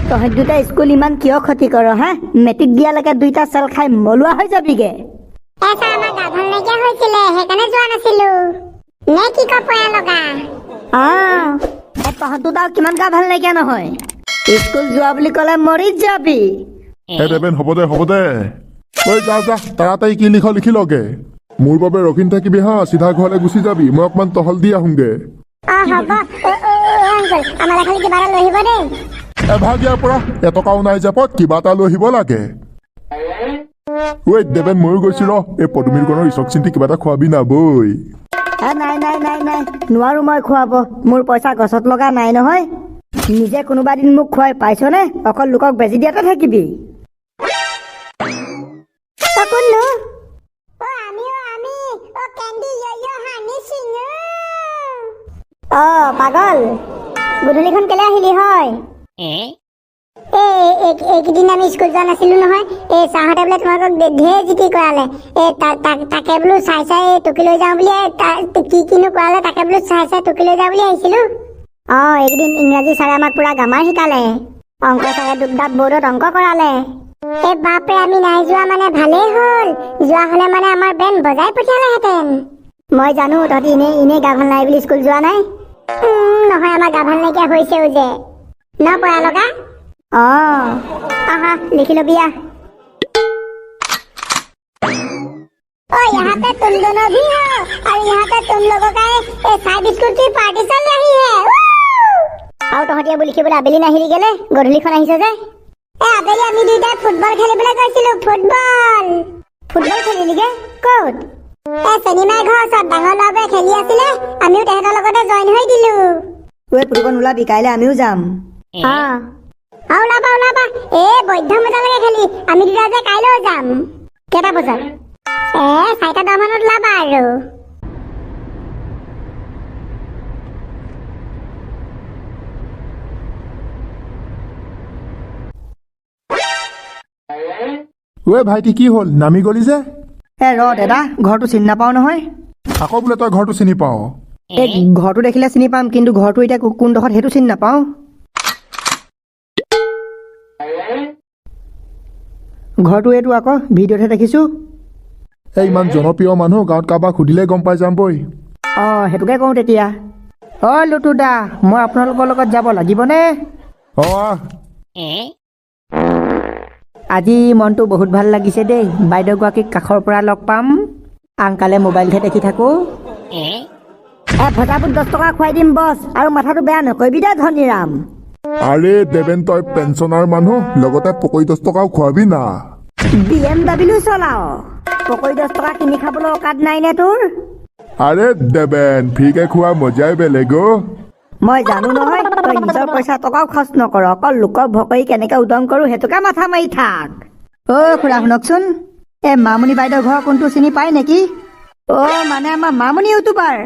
তহঁত দুটা স্কুল ইমান কিয় ক্ষতি কৰ হা? মেট্ৰিক দিয়ালৈকে দুইটা চেল খাই মলুৱা হৈ যাবিগে। এছা আমাৰ গা ভাল নাইকিয়া হৈছিলে সেইকাৰণে যোৱা নাছিলো। নে কি কপয়া লগা? তহঁত দুটাও কিমান গা ভাল নাইকিয়া নহয়। স্কুল যোৱা বুলি ক'লে মৰি যাবি। দেবেন হ'ব দে ঐ যা তাড়াতাড়ি কি লিখি লগে। মোৰ বাবে ৰখি থাকিবি হা, চিধা ঘৰলৈ গুচি যাবি। মই অকমান টহল দি আহোঁগে। হ'ব আংকল আমাৰ খালি কিবা এটা লৈ আহিব দেই। এভাগ ইয়াৰ পৰা এটকাও নাই জেপত, কিবা এটা লৈ আহিব লাগে। ঐ দেবেন ময়ো গৈছো ৰ, এই পদুমীৰকণৰ ইচক চিন্তি কিবা এটা খোৱাবি না বৈ। নাই নোৱাৰো মই খুৱাব। মোৰ পইচা গছত লগা নাই নহয়। নিজে কোনোবা দিন মোক খুৱাই পাইছনে? অকল লোকক বেজি দিয়াতে থাকিবি। পাগল গধূলিখন কেলে আহিলি হয়? এইকেইদিন আমি স্কুল যোৱা নাছিলো নহয়। এই ছাৰহঁতে বোলে তোমালোকক ঢেৰ জিতি কৰালে। তাকে বোলো চাই টুকি লৈ যাওঁ বুলি কিনো কৰালে তাকে বোলো চাই টুকি লৈ যাওঁ বুলি আহিছিলো। এইকেইদিন ইংৰাজী ছাৰে আমাক পুৰা গামাৰ শিকালে। অংক ছাৰে দুপদাপ বৰ্ডত অংক কৰালে। এই বাপৰে আমি নাই যোৱা মানে ভালেই হ'ল। যোৱা হলে মানে আমাৰ বেন বজাই পঠিয়ালেহেঁতেন। মই জানো তহঁতি এনেই গা ভাল নাই বুলি স্কুল যোৱা নাই। নহয় আমাৰ গা ভাল নাইকিয়া হৈছেও যে ন পয়া লগা। আহা লিখি লবি আহ। यहाँ पे तुम दोनों भी हो और यहाँ पे तुम लोगों का चाय बिस्कुट की पार्टी चल रही है। আৰু তহঁতিয়ে বুলি লিখিবলৈ আবেলি নাহিলি গেলে? গধূলিখন আহিছে যে। আবেলি আমি দুইটাই ফুটবল খেলিবলৈ গৈছিলো। ফুটবল খেলিলিগে ক'ত? চিনেমাৰ ঘৰ ওচৰত ডাঙৰ ল'ৰাবোৰে খেলি আছিলে, আমিও তেহেঁতৰ লগতে জইন হৈ দিলো। পুতুকণ ওলাবি, কাইলৈ আমিও যাম। ওলাবা বৈধ্য মজালৈকে খেলি আমি দুটা যে কাইলৈও যাম। কেইটা বজাত? 4:10 মানত ওলাবা আৰু। ঐ ভাইটি কি হ'ল, নামি গলি যে? ৰ দাদা, ঘৰটো চিনি নাপাওঁ নহয়। আকৌ বোলে তই ঘৰটো চিনি পাৱ? এই ঘৰটো দেখিলে চিনি পাম, কিন্তু ঘৰটো এতিয়া কোনডোখৰত সেইটো চিনি নাপাওঁ। ঘৰটো এইটো আকৌ, ভিডিঅ'তহে দেখিছো। এই ইমান জনপ্ৰিয় মানুহ, গাঁৱত কাৰোবাক সুধিলে গম পাই যাম বৈ। সেইটোকে কওঁ তেতিয়া। লুটু দা, মই আপোনালোকৰ লগত যাব লাগিবনে? আজি মনটো বহুত ভাল লাগিছে দেই। বাইদেউগৰাকীক কাষৰ পৰা লগ পাম। আংকালে মোবাইলহে দেখি থাকো। ভজাপুত 10 টকা খুৱাই দিম বছ, আৰু মাথাটো বেয়া নকৰিবি দে ধনীৰাম। আৰে দেবেন তই পেঞ্চনাৰ মানুহ, লগতে পকৰি 10 টকাও খুৱাবি না। BMW চলাও, পকৰি 10 টকা কিনি খাবলৈ অকাত নাই নে তোৰ? আৰে দেবেন ফ্ৰীকে খোৱা মজাই বেলেগ। মই জানো নহয়, তই নিজৰ পইচা টকাও খৰচ নকৰ, অকল লোকৰ ভকৰি কেনেকে উদং কৰো সেইটোকে মাথা মাৰি থাক। খুৰা শুনকচোন, মামনি বাইদেউ ঘৰ কোনটো চিনি পায় নেকি? মানে আমাৰ মামনি ইউটিউবাৰ।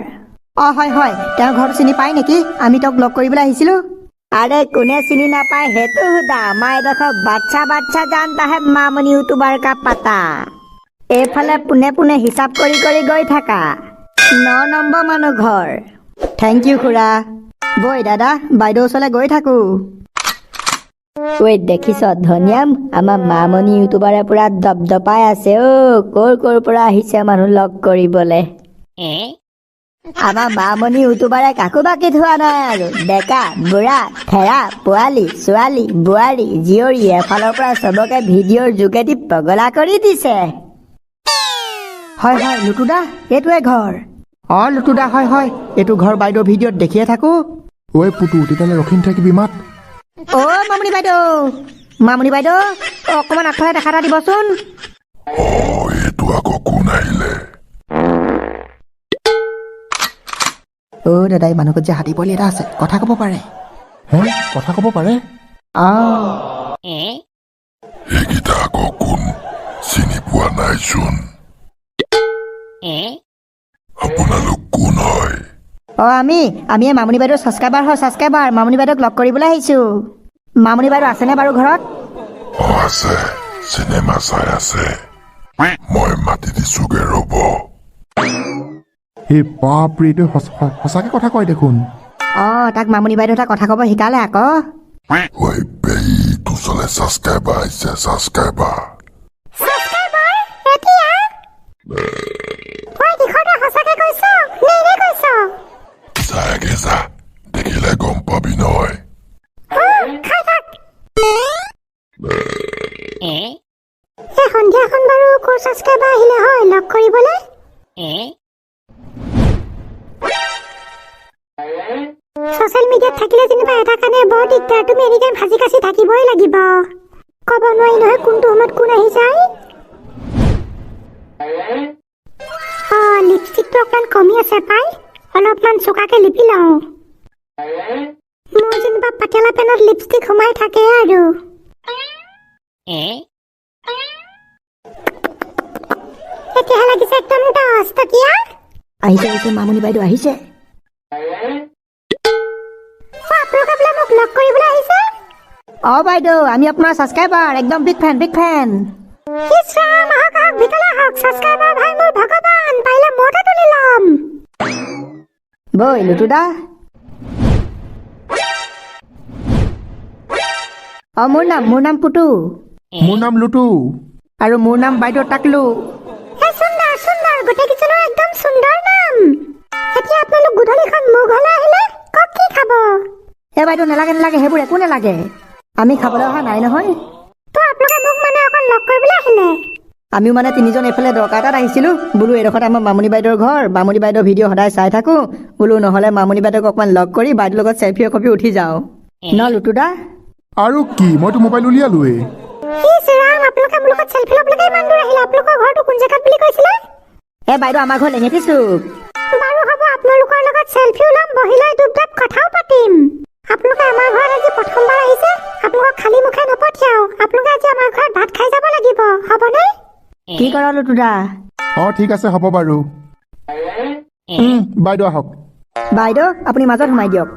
হয়, তেওঁৰ ঘৰটো চিনি পায় নেকি? আমি তেওঁক লগ কৰিবলৈ আহিছিলো। আৰে কোনে চিনি নাপায় সেইটো সোধা। আমাৰ এডোখৰ বাচ্চা জানতা হে মামনি ইউটিউবাৰ কা পাতা। এইফালে পোনে হিচাপ কৰি গৈ থাকা। 9 নম্বৰ মানুহ ঘৰ। থেংক ইউ খুৰা। বৈ দাদা, বাইদেউ ওচৰলৈ গৈ থাকো। দেখিছ ধনিয়াম, আমাৰ মামনি ইউটিউবাৰে পুৰা দপদপাই আছে। ক'ৰ পৰা আহিছে মানুহ লগ কৰিবলে। আমাৰ মামনি ইউটিউবাৰে কাকো বাকী থোৱা নাই আৰু। ডেকা বুঢ়া থেৰা পোৱালি ছোৱালী বোৱাৰী জীয়ৰী এফালৰ পৰা চবকে ভিডিঅ'ৰ যোগেদি পগলা কৰি দিছে। হয় লুটু দা, এইটোৱে ঘৰ। লুটু দা হয়, এইটো ঘৰ বাইদেউ ভিডিঅ'ত দেখিয়ে থাকো। পুতু তেতিয়াহ'লে ৰখি থাকিবি, মাত। মামনি বাইদেউ অকমান আগফালে দেখা এটা দিবচোন। এইটো আকৌ কোন আহিলে? দাদা, এই মানুহত যে হাতী পোৱালি এটা আছে, কথা ক'ব পাৰে। কথা ক'ব পাৰে? এইকেইটা আকৌ কোন? চিনি পোৱা নাইচোন। আপোনালোক কোন হয়? আমি মামনি বাইদেউৰ ছাবস্ক্ৰাইবাৰ। মামনি বাইদেউক লগ কৰিবলৈ আহিছো। মামনি বাইদেউ আছেনে বাৰু ঘৰত? আছে, চিনেমা চাই আছে। মই মাতি দিছোগে ৰ'ব। এই বাপৰে, এইটো সঁচাকে কথা কয় দেখোন। তাক মামনি বাইদেউ এটা কথা ক'ব শিকালে আকৌ। ঐ পেহী তোৰ ওচৰলৈ ছাবস্ক্ৰাইবাৰ আহিছে ছাবস্ক্ৰাইবাৰ ছাবস্ক্ৰাইবাৰ এতিয়া ঐ দিখৰতে সঁচাকে কৈছ নে এনে কৈছ যাগে যা দেখিলে গম পাবি নহয় খাই থাক এই সন্ধিয়াখন বাৰু ক'ৰ ছাবস্ক্ৰাইবাৰ আহিলে হয় লগ কৰিবলৈ ছ'চিয়েল মিডিয়াত থাকিলে যেনিবা এটা কাৰণে বৰ দিগদাৰ তুমি এনিটাইম ভাজি কাচি থাকিবই লাগিব ক'ব নোৱাৰি নহয় কোনটো সময়ত কোন আহি যায় লিপষ্টিকটো অকণমান কমি আছে পাই অলপমান চোকাকে লিপি লওঁ মোৰ যেনিবা পাতেলা পেনত লিপষ্টিক সোমাই থাকে আৰু এতিয়াহে লাগিছে একদম 10 টকীয়া আহিছে মামনি বাইদেউ আহিছে আপোনালোকে বোলে মোক লগ কৰিবলৈ আহিছে বাইদেউ আমি আপোনাৰ ছাবস্ক্ৰাইবাৰ একদম বিগ ফেন ইছ ৰাম আহক ভিতৰলৈ আহক ছাবস্ক্ৰাইবাৰ ভাই মোৰ ভগৱান পাৰিলে মতে তুলি ল'ম বৈ লুটুদা মোৰ নাম পুটু মোৰ নাম লুটু আৰু মোৰ নাম বাইদেউ টাকলু সুন্দৰ সুন্দৰ গোটেইকেইজনৰ একদম সুন্দৰ নাম এতিয়া আপোনালোক গধূলিখন মোৰ ঘৰলৈ আহিলে কওক কি খাব বাইদেউ নালাগে সেইবোৰ একো নালাগে আমি খাবলৈ অহা নাই নহয় তো আপোনালোকে মোক মানে অকণ লগ কৰিবলৈ আহিলে আমিও মানে তিনিজন এইফালে দৰকাৰ এটাত আহিছিলোঁ বোলো এইডোখৰত আমাৰ মামনি বাইদেউৰ ঘৰ মামনি বাইদেউৰ ভিডিঅ' সদায় চাই থাকোঁ বোলো নহ'লে মামনি বাইদেউক অকণমান লগ কৰি বাইদেউৰ লগত চেলফি একপি উঠি যাওঁ ন লুটুদা আৰু কি মইতো মোবাইল উলিয়ালোৱেই ইছ ৰাম আপোনালোকে মোৰ লগত চেলফি ল'বলৈ ইমান দূৰ আহিলে আপোনালোকৰ ঘৰটো কোন জেগাত বুলি কৈছিলে বাইদেউ আমাৰ ঘৰ লেঙেটি চুক বাৰু হ'ব আপোনালোকৰ লগত চেলফিও ল'ম বহি লৈ দুপদাপ কথাও পাতিম আপোনালোকে আমাৰ ঘৰত আজি প্ৰথমবাৰ আহিছে আপোনালোকক খালী মুখে নপঠিয়াও আপোনালোকে আজি আমাৰ ঘৰত ভাত খাই যাব লাগিব হ'বনে কি কৰ লুটুদা ঠিক আছে হ'ব বাৰু বাইদেউ আহক বাইদেউ আপুনি মাজত সোমাই দিয়ক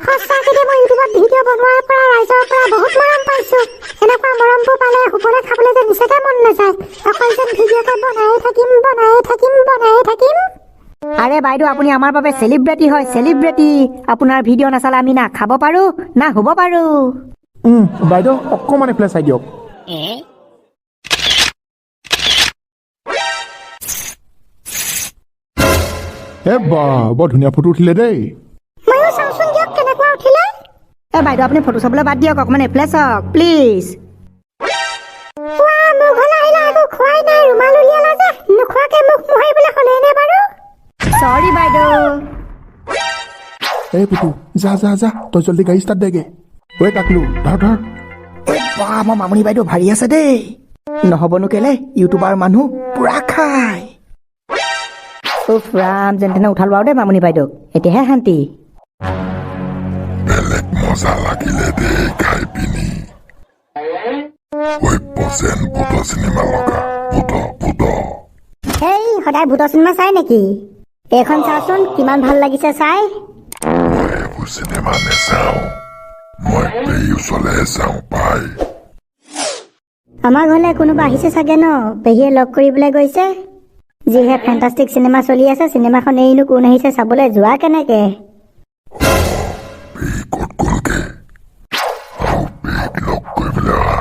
সঁচাকৈ মই ইউটিউবত ভিডিঅ' বনোৱাৰ পৰা ৰাইজৰ পৰা বহুত মৰম পাইছোঁ এনেকুৱা মৰমবোৰ পালে শুবলৈ খাবলৈ যে নিচাকে মন নাযায় অকল যেন ভিডিঅ'টো বনায়ে থাকিম আৰে বাইদেউ আপুনি আমাৰ বাবে চেলিব্ৰিটি হয় চেলিব্ৰিটি আপোনাৰ ভিডিঅ' নাচালে আমি না খাব পাৰোঁ না শুব পাৰোঁ বাইদেউ অকণমান এইফালে চাই দিয়ক বৰ ধুনীয়া ফটো উঠিলে দেই ময়ো চাওঁচোন দিয়ক কেনেকুৱা উঠিলে বাইদেউ আপুনি ফটো চাবলৈ বাদ দিয়ক অকণমান এইফালে চাওক প্লিজ মোৰ ঘৰলৈ আহিলে একো খোৱাই নাই ৰুমাল উলিয়ালা যে নোখোৱাকে মুখ মোহাৰিবলৈ হ'লেই নে বাৰু চৰি বাইদেউ পুতু যা তই জলদি গাড়ী ষ্টাৰ্ট দেগে টাকলু ধৰ আমাৰ মামনি বাইদেউ ভাৰী আছে দেই নহ'বনো কেলে ইউটিউবাৰ মানুহ পুৰা খাই ৰাম যেন তেনে উঠালো আৰু দেই মামনি বাইদেউ এতিয়াহে শান্তি বেলেগ মজা লাগিলে দেই খাই পিনি চিনেমা লগা ভূত সেই সদায় ভূতৰ চিনেমা চাই নেকি এইখন চাচোন কিমান ভাল লাগিছে চাই মই এইবোৰ চিনেমা নেচাওঁ মই পেহী ওচৰলৈহে চাওঁ পাই আমাৰ ঘৰলৈ কোনোবা আহিছে চাগে ন পেহীয়ে লগ কৰিবলৈ গৈছে যিহে ফেণ্টাষ্টিক চিনেমা চলি আছে চিনেমাখন এৰিনো কোন আহিছে চাবলৈ যোৱা কেনেকে পেহী ক'ত গ'লগে আৰু পেহীক লগ কৰিবলৈ অহা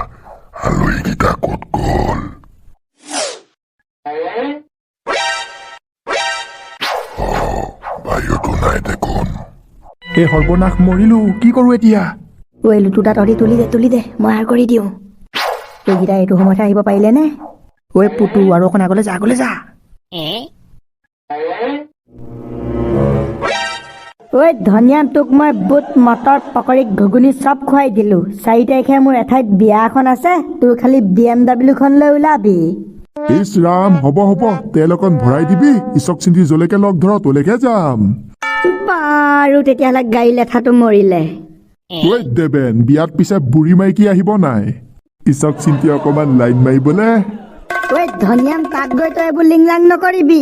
আলহীকেইটা ক'ত গ'ল বাহিৰতো নাই দেখোন এই সৰ্বনাশ মৰিলো কি কৰো এতিয়া লুটুদা তহঁতি তুলি দে মই আৰ কৰি দিওঁ এইকেইটা এইটো সময়তে আহিব পাৰিলে নে পুটু আৰু অকণ আগলৈ যা ধনিয়া তোক মই বুট মটৰ পকৰি ঘুগুনি চব খুৱাই দিলো 4 তাৰিখে মোৰ এঠাইত বিয়া এখন আছে তোৰ খালি BMW খন লৈ ওলাবি ইছ ৰাম হ'ব তেল অকণ ভৰাই দিবি ইছক চিন্তি জলেকে লগ ধৰ তোলেকে যাম বাৰু তেতিয়াহ'লে গাড়ী লেঠাটো মৰিলে দেবেন বিয়াত পিছে বুঢ়ী মাইকী আহিব নাই ইছক চিন্তি অকণমান লাইন মাৰিবলে ধনিয়াম তাত গৈ তই এইবোৰ লিংলাং নকৰিবি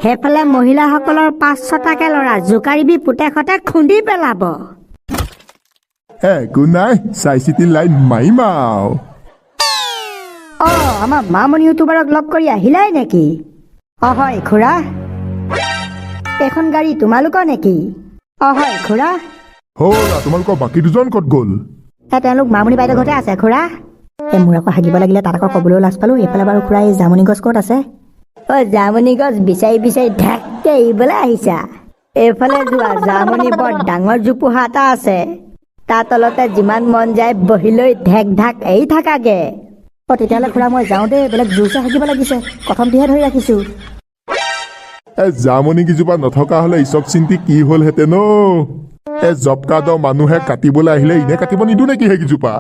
সেইফালে মহিলাসকলৰ 5-6টাকে ল'ৰা জোকাৰিবি পুতেকহঁতে খুন্দি পেলাব একো নাই চাই চিতি লাইন মাৰিম আৰু আমাৰ মামনি ইউটিউবাৰক লগ কৰি আহিলাই নেকি হয় খুৰা এইখন গাড়ী তোমালোকৰ নেকি হয় খুৰা তোমালোকৰ বাকী দুজন ক'ত গ'ল তেওঁলোক মামনি বাইদেউ ঘৰতে আছে খুৰা। মোৰ আকৌ হাগিব লাগিলে তাত আকৌ ক'বলৈও লাজ পালোঁ। এইফালে বাৰু খুৰা এই জামুনি গছ ক'ত আছে? জামুনি গছ বিচাৰি বিচাৰি ঢাককে এৰিবলৈ আহিছা? এইফালে যোৱা, জামুনি বৰ ডাঙৰ জোপোহা এটা আছে, তাৰ তলতে যিমান মন যায় বহি লৈ ঢেক ঢাক এৰি থাকাগে। তেতিয়াহ'লে খুৰা মই যাওঁ দেই, বেলেগ জোৰচে হাগিব লাগিছে, কথমটিহে ধৰি ৰাখিছোঁ। জামনি কেইজোপা নথকা হলে ইচক চিন্তি কি হলহেঁতেন অ। জব কাৰ্ডৰ মানুহে কাটিবলৈ আহিলে এনে কাটিব নিদো নেকি সেইকেইজোপা?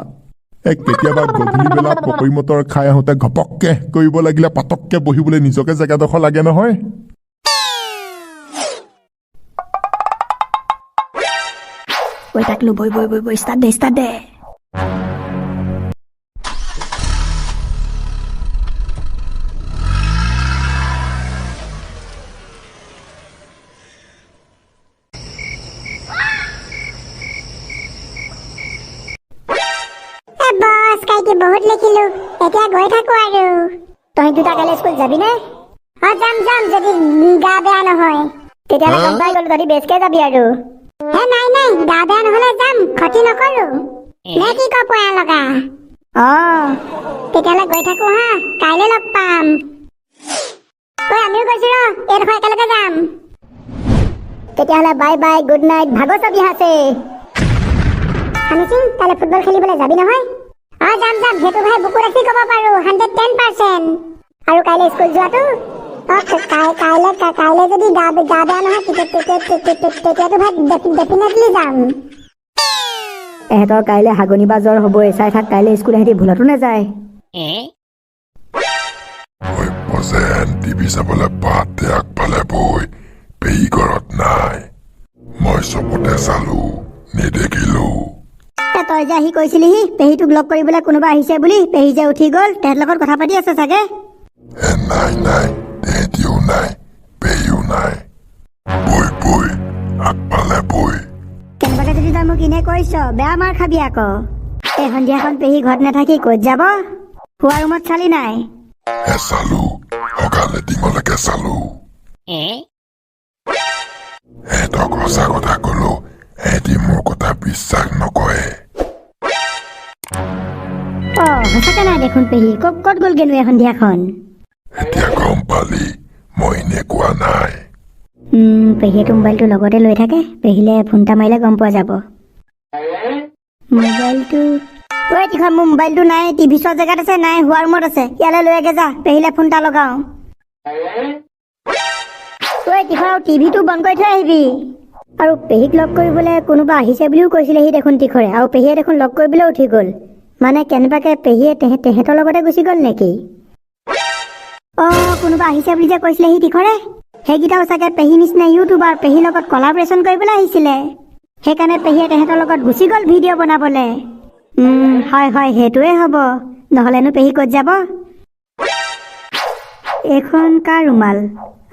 কেতিয়াবা গধূলি বেলা পকৰি মটৰ খাই আহোঁতে ঘপককে কৰিব লাগিলে পাতককে বহিবলৈ নিজকে জেগাডোখৰ লাগে নহয়। টাকলো বৈ বৈ বৈ বৈ ষ্টাৰ্ট দে ষ্টাৰ্ট দে। বছ কাইটি বহুত লিখিলো, এতিয়া গৈ থাকো আৰু। তই দুটা কাইলৈ স্কুল যাবি নে? যাম যাম, যদি গা বেয়া নহয়। তেতিয়াহ'লে গম পাই গ'লো তহঁতি বেছকে যাবি আৰু। নাই নাই, গা বেয়া নহ'লে যাম, ক্ষতি নকৰো। নে কি ক পয়া লগা? তেতিয়াহ'লে গৈ থাকো হা, কাইলৈ লগ পাম। আমিও গৈছো ৰ, এইডোখৰ একেলগে যাম। তেতিয়াহ'লে বাই বাই, গুড নাইট, ভাগৰ ছবি আছে। আমি সিং কাইলৈ ফুটবল খেলিবলৈ যাবি নহয়? যাম যাম, সেইটো ভাই বুকু ৰাখি ক'ব পাৰো 110%। আৰু কাইলৈ স্কুল যোৱাটো? কাইলৈ যদি গা বেয়া নহয় তেতিয়াতো ভাই ডেফিনেটলি যাম। এহেঁতৰ কাইলৈ হাগনি বা জ্বৰ হ'বই, চাই থাক কাইলৈ স্কুল এহেঁতি ভুলতো নাযায়। টিভি চাবলৈ বাটে আগফালে বৈ পেহী ঘৰত নাই। মই চবতে চালো, নেদেখিলো। তই যে আহি কৈছিলিহি পেহীটোক লগ কৰিবলৈ কোনোবা আহিছে বুলি, পেহী যে উঠি গ'ল, তেহেঁতৰ লগত কথা পাতি আছে চাগে। নাই নাই, তেহেঁতিও নাই, পেহীও নাই। বৈ বৈ আগফালে বৈ। কেনেবাকে যদি তই মোক এনে কৈছ, বেয়া মাৰ খাবি আকৌ। এই সন্ধিয়াখন পেহী ঘৰত নাথাকি ক'ত যাব? শোৱা ৰুমত চালি নাই? চালো, সকালে ডিঙলৈকে চালো। এহেঁতক সঁচা কথা কলো, এহেঁতি মোৰ কথা বিশ্বাস নকৰে। সঁচাকে নাই দেখোন পেহী, ক'ত গ'লগেনো এই সন্ধিয়াখন? এতিয়া গম পালি, মই এনে কোৱা নাই। পেহীয়েতো মোবাইলটো লগতে লৈ থাকে, পেহীলে ফোন এটা মাৰিলে গম পোৱা যাব। মোবাইলটো মোৰ মোবাইলটো নাই, টিভি চোৱা জেগাত আছে, নাই শোৱা ৰুমত আছে। ইয়ালৈ লৈ আগে যা, পেহীলে ফোন এটা লগাওঁ। টিভিটো বন্ধ কৰি থৈ আহিবি। আৰু পেহীক লগ কৰিবলৈ কোনোবা আহিছে বুলিও কৈছিলেহি দেখোন টিখৰে, আৰু পেহীয়ে দেখোন লগ কৰিবলৈ উঠি গ'ল। মানে কেনেবাকে পেহীয়ে তেহেঁতৰ লগতে গুচি গ'ল নেকি? কোনোবা আহিছে বুলি যে কৈছিলেহি টিখৰে, সেইকেইটাও চাগে পেহী নিচিনা ইউটিউবাৰ, পেহীৰ লগত কলাবৰেশ্যন কৰিবলৈ আহিছিলে। সেইকাৰণে পেহীয়ে তেহেঁতৰ লগত গুচি গ'ল ভিডিঅ' বনাবলে। হয় হয়, সেইটোৱে হ'ব, নহ'লেনো পেহী ক'ত যাব? এইখন কাৰ ৰুমাল?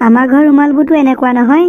আমাৰ ঘৰ ৰুমালবোৰতো এনেকুৱা নহয়।